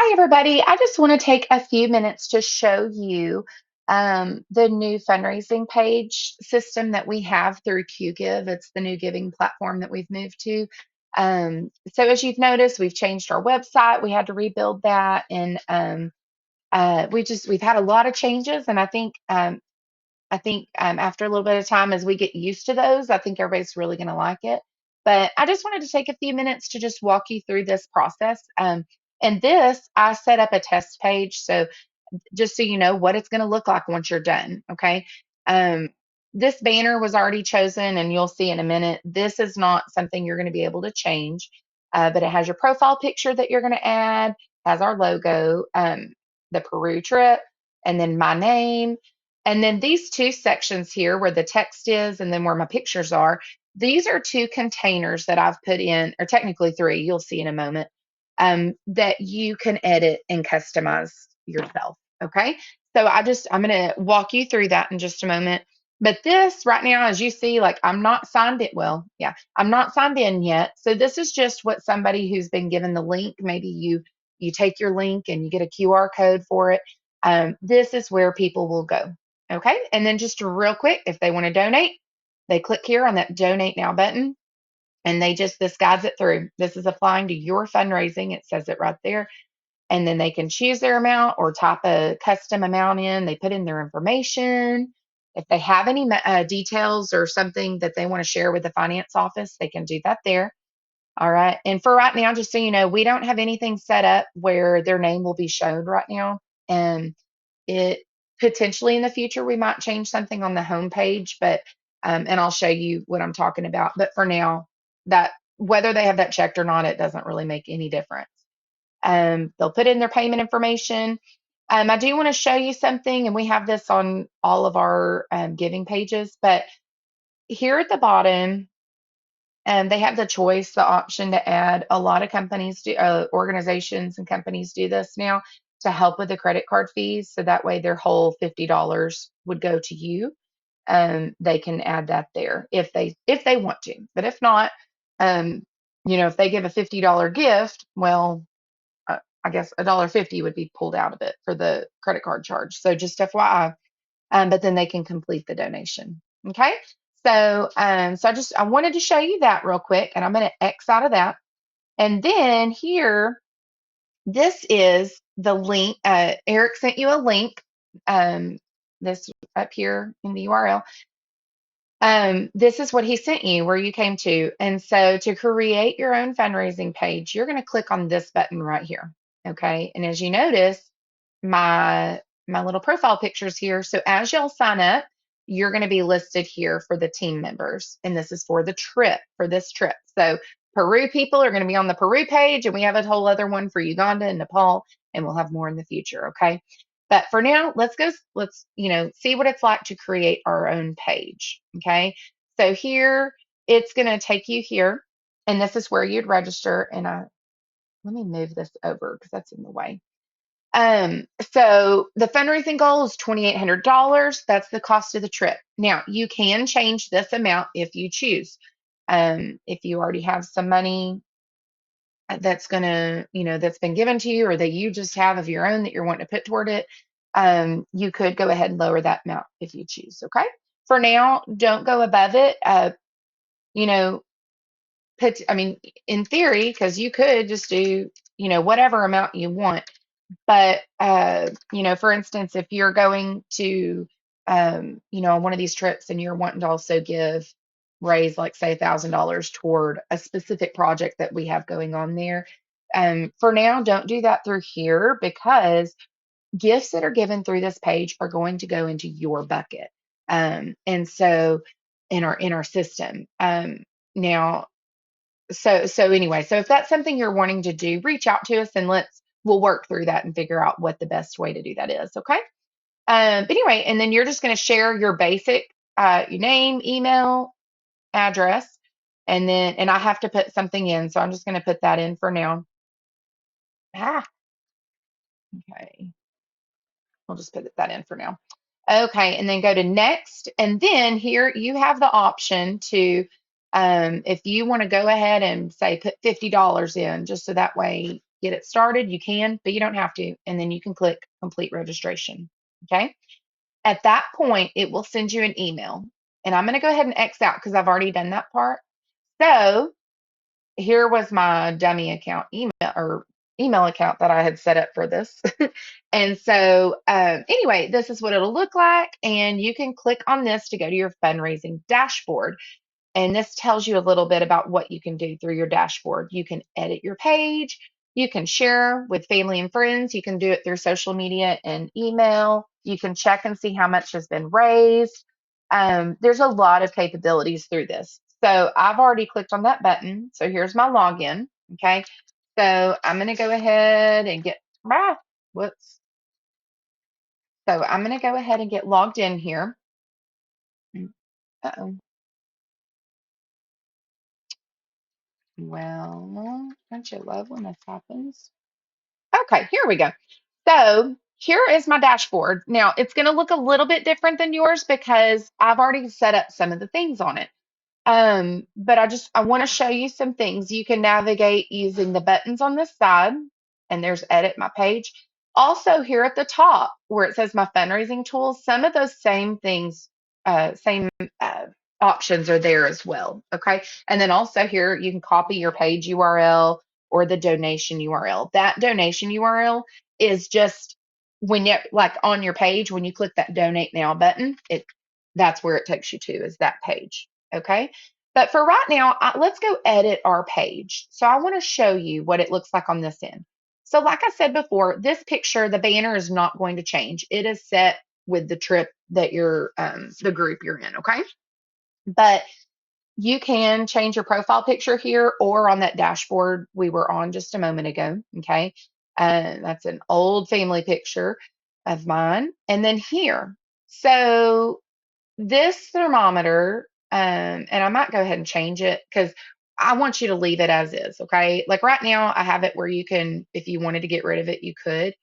Hi, everybody. I just want to take a few minutes to show you the new fundraising page system that we have through Qgiv. It's the new giving platform that we've moved to. So as you've noticed, we've changed our website. We had to rebuild that, and we've had a lot of changes. And I think after a little bit of time, as we get used to those, I think everybody's really going to like it. But I just wanted to take a few minutes to just walk you through this process. And this, I set up a test page. So just so you know what it's going to look like once you're done. Okay. Um, this banner was already chosen, and you'll see in a minute. This is not something you're going to be able to change, but it has your profile picture that you're going to add, has our logo, the Peru trip, and then my name. And then these two sections here where the text is and then where my pictures are, these are two containers that I've put in, or technically three, you'll see in a moment, that you can edit and customize yourself. Okay. So I'm going to walk you through that in just a moment. But this right now, as you see, like I'm not signed in. Well, yeah, I'm not signed in yet. So this is just what somebody who's been given the link, maybe you take your link and you get a QR code for it. This is where people will go. Okay. And then just real quick, if they want to donate, they click here on that donate now button, and this guides it through. This is applying to your fundraising. It says it right there. And then they can choose their amount or type a custom amount in. They put in their information. If they have any details or something that they want to share with the finance office, they can do that there. All right. And for right now, just so you know, we don't have anything set up where their name will be shown right now. And it potentially in the future, we might change something on the homepage, but and I'll show you what I'm talking about. But for now, that whether they have that checked or not, it doesn't really make any difference. They'll put in their payment information. I do want to show you something, and we have this on all of our giving pages, but here at the bottom, they have the choice, the option to add. A lot of companies do, organizations and companies do this now to help with the credit card fees. So that way their whole $50 would go to you. They can add that there if they want to. But if not, um, if they give a $50 gift, well, I guess $1.50 would be pulled out of it for the credit card charge. So just FYI, but then they can complete the donation. Okay. So I wanted to show you that real quick, and I'm going to X out of that. And then here, this is the link. Eric sent you a link. This up here in the URL. This is what he sent you where you came to. And so to create your own fundraising page, you're going to click on this button right here. Okay. And as you notice, my little profile pictures here. So as y'all sign up, you're going to be listed here for the team members. And this is for this trip. So Peru people are going to be on the Peru page, and we have a whole other one for Uganda and Nepal, and we'll have more in the future. Okay. But for now, let's see what it's like to create our own page. Okay. So here it's going to take you here, and this is where you'd register. And let me move this over because that's in the way. So the fundraising goal is $2,800. That's the cost of the trip. Now you can change this amount if you choose. If you already have some money that's that's been given to you, or that you just have of your own that you're wanting to put toward it, you could go ahead and lower that amount if you choose. Okay. For now, don't go above it. You know, I mean, in theory, because you could just do, whatever amount you want. But, for instance, if you're going to, on one of these trips and you're wanting to also raise, like, say, $1,000 toward a specific project that we have going on there. For now, don't do that through here, because gifts that are given through this page are going to go into your bucket. And so in our system. Now, so anyway, so if that's something you're wanting to do, reach out to us, and we'll work through that and figure out what the best way to do that is. Okay. But anyway, and then you're just going to share your basic, your name, email, address, and I have to put something in. So I'm just going to put that in for now. Okay. We'll just put that in for now. Okay, and then go to next. And then here you have the option to, if you want to go ahead and say put $50 in, just so that way get it started, you can, but you don't have to. And then you can click complete registration. Okay. At that point, it will send you an email. And I'm going to go ahead and X out because I've already done that part. So here was my dummy account email account that I had set up for this. And so, anyway, this is what it'll look like. And you can click on this to go to your fundraising dashboard. And this tells you a little bit about what you can do through your dashboard. You can edit your page. You can share with family and friends. You can do it through social media and email. You can check and see how much has been raised. There's a lot of capabilities through this. So I've already clicked on that button. So here's my login. Okay. So I'm going to go ahead and whoops. So I'm going to go ahead and get logged in here. Uh-oh. Well, don't you love when this happens? Okay, here we go. So here is my dashboard. Now it's going to look a little bit different than yours because I've already set up some of the things on it. But I want to show you some things. You can navigate using the buttons on this side, and there's edit my page. Also, here at the top where it says my fundraising tools, some of those same things, same options are there as well. Okay. And then also here you can copy your page URL or the donation URL. That donation URL is just when you like on your page, when you click that donate now button, that's where it takes you to is that page. Okay. But for right now, let's go edit our page. So I want to show you what it looks like on this end. So like I said before, this picture, the banner is not going to change. It is set with the trip that the group you're in. Okay. But you can change your profile picture here or on that dashboard we were on just a moment ago. Okay. That's an old family picture of mine. And then here. So this thermometer, and I might go ahead and change it because I want you to leave it as is. Okay. Like right now, I have it where you can, if you wanted to get rid of it, you could.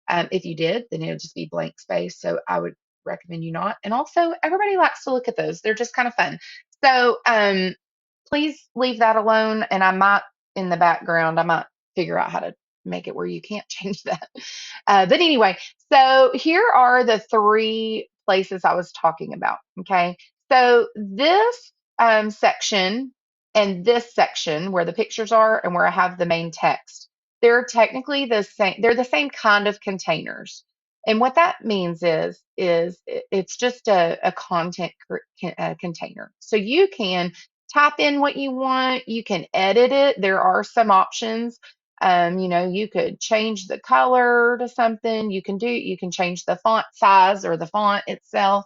If you did, then it would just be blank space. So I would recommend you not. And also, everybody likes to look at those. They're just kind of fun. So please leave that alone. And I might, in the background, I might figure out how to make it where you can't change that. But anyway, so here are the three places I was talking about. Okay. So this section and this section where the pictures are and where I have the main text, they're technically the same. They're the same kind of containers. And what that means is it's just a content container. So you can type in what you want. You can edit it. There are some options. You could change the color to something. You can change the font size or the font itself.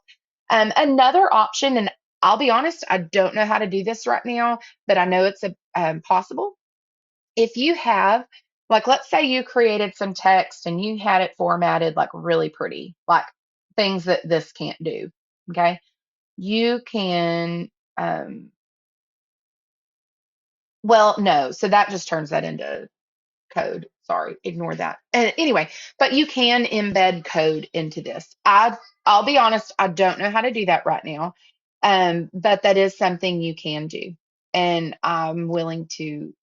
Another option, and I'll be honest, I don't know how to do this right now, but I know it's possible. If you have, like, let's say you created some text and you had it formatted like really pretty, like things that this can't do. Okay. You can, well, no, so that just turns that into code. Sorry, ignore that. And anyway, but you can embed code into this. I'll be honest, I don't know how to do that right now. But that is something you can do. And I'm willing to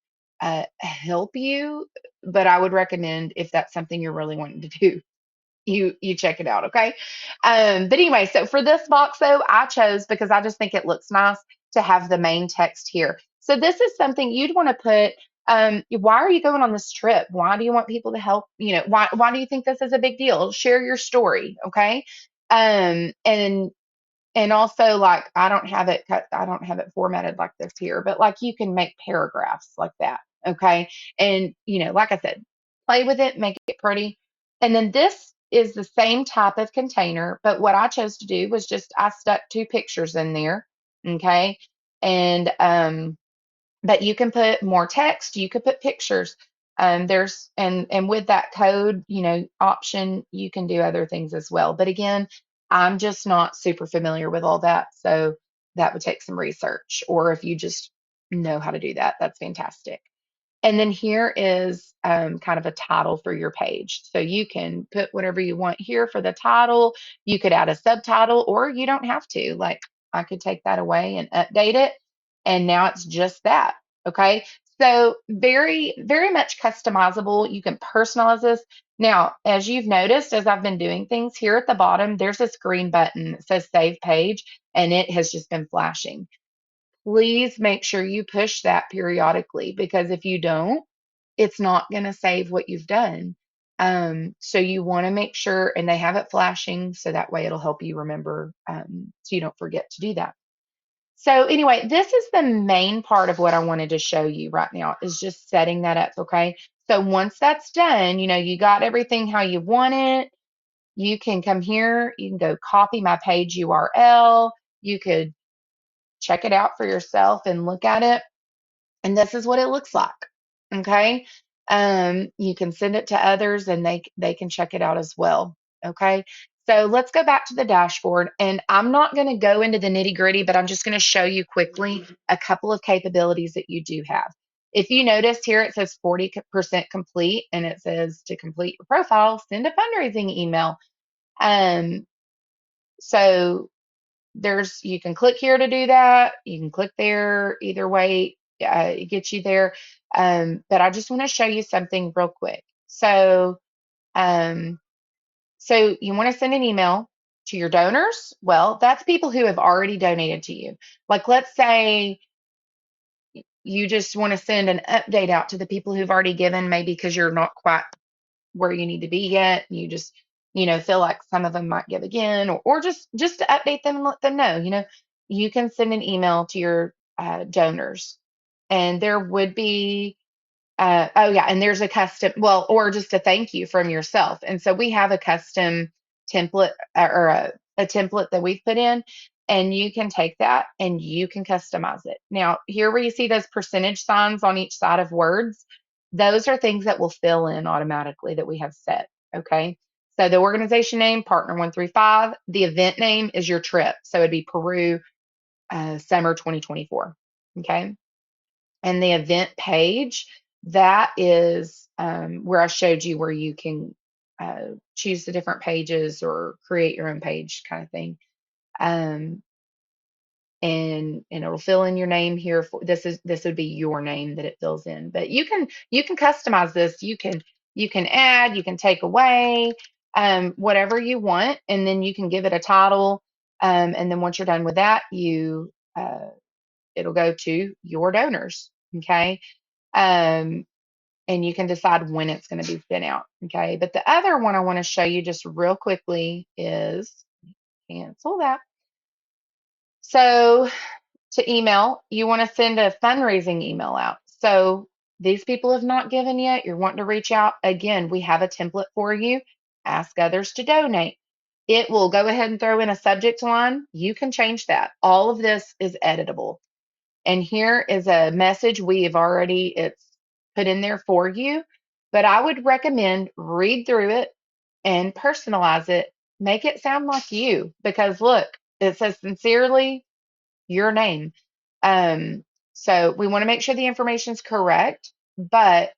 help you, but I would recommend if that's something you're really wanting to do, you check it out, okay? But anyway, so for this box though, I chose because I just think it looks nice to have the main text here. So this is something you'd want to put. Why are you going on this trip? Why do you want people to help? Why do you think this is a big deal? Share your story, okay? And also, like, I don't have it formatted like this here, but like you can make paragraphs like that, okay? And like I said, play with it, make it pretty. And then this is the same type of container, but what I chose to do was just I stuck two pictures in there, okay? And but you can put more text, you could put pictures. There's and with that code, option, you can do other things as well. But again, I'm just not super familiar with all that, so that would take some research. Or if you just know how to do that, that's fantastic. And then here is kind of a title for your page. So you can put whatever you want here for the title. You could add a subtitle, or you don't have to. Like I could take that away and update it. And now it's just that. Okay. So very, very much customizable. You can personalize this. Now, as you've noticed, as I've been doing things here at the bottom, there's this green button that says Save Page, and it has just been flashing. Please make sure you push that periodically because if you don't, it's not going to save what you've done. So you want to make sure, and they have it flashing so that way it'll help you remember so you don't forget to do that. So anyway, this is the main part of what I wanted to show you right now is just setting that up, okay? So once that's done, you got everything how you want it. You can come here, you can go copy my page URL. You could check it out for yourself and look at it. And this is what it looks like. Okay. You can send it to others and they can check it out as well. Okay. So let's go back to the dashboard, and I'm not going to go into the nitty gritty, but I'm just going to show you quickly a couple of capabilities that you do have. If you notice here, it says 40% complete, and it says to complete your profile, send a fundraising email. Um, so you can click here to do that. You can click there. Either way, it gets you there. But I just want to show you something real quick. Um, so you want to send an email to your donors. Well, that's people who have already donated to you. Like, let's say you just want to send an update out to the people who've already given, maybe because you're not quite where you need to be yet. You just, feel like some of them might give again, or just to update them and let them know, you can send an email to your donors, and there would be oh yeah, and there's a custom, well, or just a thank you from yourself. And so we have a custom template or a template that we've put in, and you can take that and you can customize it. Now, here where you see those percentage signs on each side of words, those are things that will fill in automatically that we have set. Okay. So the organization name, Partner 135, the event name is your trip. So it'd be Peru, summer 2024. Okay. And the event page, that is where I showed you where you can choose the different pages or create your own page kind of thing. Um, and it'll fill in your name here. This would be your name that it fills in, but you can customize this. You can add, you can take away, whatever you want, and then you can give it a title. And then once you're done with that, it'll go to your donors. Okay. Um, and you can decide when it's going to be sent out. Okay. But the other one I want to show you just real quickly is cancel that. So to email, you want to send a fundraising email out. So these people have not given yet. You're wanting to reach out. Again, we have a template for you. Ask others to donate. It will go ahead and throw in a subject line. You can change that. All of this is editable. And here is a message it's put in there for you. But I would recommend read through it and personalize it. Make it sound like you, because look, it says sincerely your name. Um, so we want to make sure the information is correct, but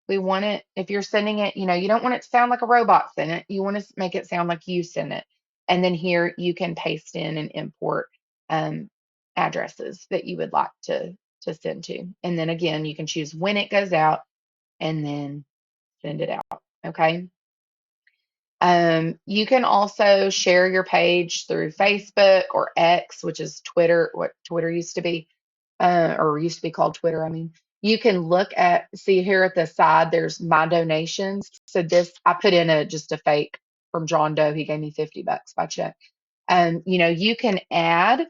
we want it, if you're sending it, you don't want it to sound like a robot sent it. You want to make it sound like you sent it. And then here you can paste in and import um, addresses that you would like to send to. And then again, you can choose when it goes out and then send it out. Okay. You can also share your page through Facebook or X, which is Twitter, what Twitter used to be, or used to be called Twitter. I mean, you can see here at the side, there's my donations. So I put in just a fake from John Doe. He gave me $50 by check. You can add,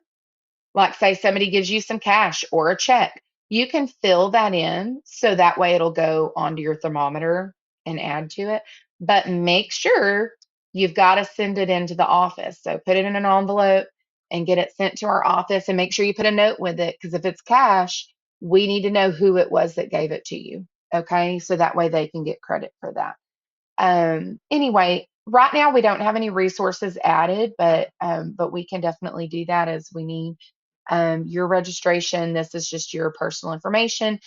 like say somebody gives you some cash or a check, you can fill that in so that way it'll go onto your thermometer and add to it. But make sure you've got to send it into the office. So put it in an envelope and get it sent to our office, and make sure you put a note with it, because if it's cash, we need to know who it was that gave it to you. Okay, so that way they can get credit for that. Anyway, right now we don't have any resources added, but we can definitely do that as we need. Your registration, this is just your personal information.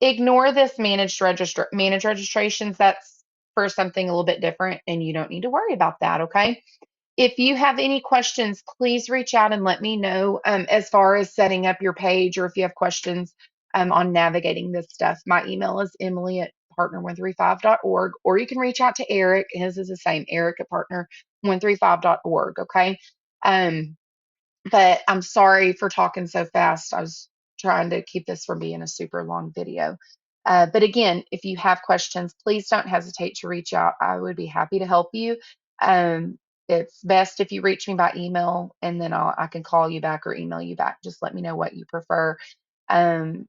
Ignore this managed registrations. That's for something a little bit different, and you don't need to worry about that. Okay. If you have any questions, please reach out and let me know as far as setting up your page, or if you have questions on navigating this stuff. My email is emily@partner135.org, or you can reach out to Eric. His is the same, eric@partner135.org. Okay. Um, but I'm sorry for talking so fast. I was trying to keep this from being a super long video. But again, if you have questions, please don't hesitate to reach out. I would be happy to help you. Um, it's best if you reach me by email, and then I can call you back or email you back. Just let me know what you prefer. Um,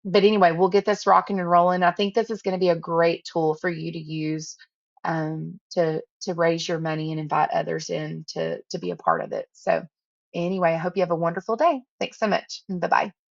but anyway, we'll get this rocking and rolling. I think this is going to be a great tool for you to use, to raise your money and invite others in to be a part of it. So anyway, I hope you have a wonderful day. Thanks so much. Bye bye.